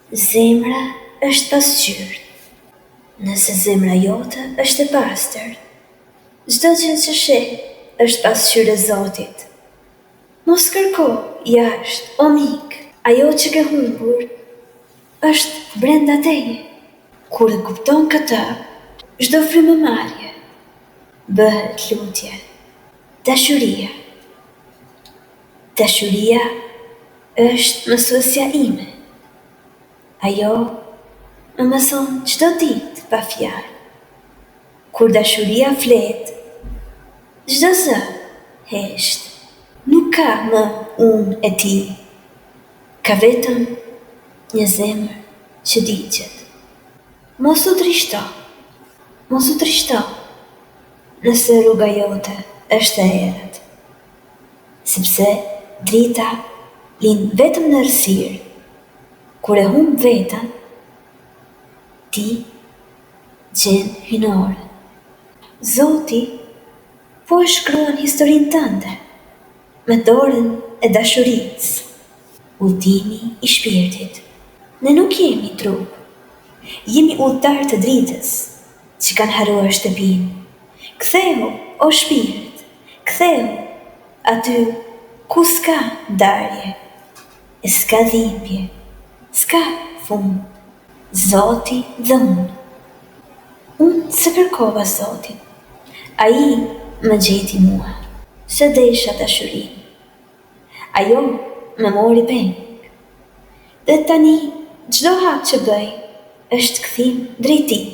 Zemra është pasqyrë. Nëse zemra jote është e pastër, çdo gjë që sheh është pasqyrë e Zotit. Mos kërko jashtë, o mik, ajo që ke humbur është brenda teje. Kur e kupton këtë, çdo frymëmarrje bëhet lutje. Dashuria. Dashuria është mësuesja ime. Ajo më mëson çdo ditë pa fjalë. Kur dashuria flet, çdo zë hesht. Nuk ka më unë e ti. Ka vetëm një zemër që digjet. Mos u trishto. Mos u trishto. Nëse rruga jote është e errët. Sepse drita lind vetëm në errësirë. Kur e humb veten, ti gjen hynore. Zoti po e shkruan historinë tënde me dorën e dashurisë. Udhimi i shpirtit. Ne nuk jemi trup. Jemi udhëtar të dritës që kanë harruar shtëpinë. Ktheu, o shpirt, ktheu aty ku s'ka ndarje, e s'ka dhimbje, s'ka fund. Zoti dhe unë. Unë se kërkova Zotin. Ai më gjeti mua. Se desha dashurinë. Ajo më mori peng. Dhe tani çdo hap që bëj është kthim drejt tij.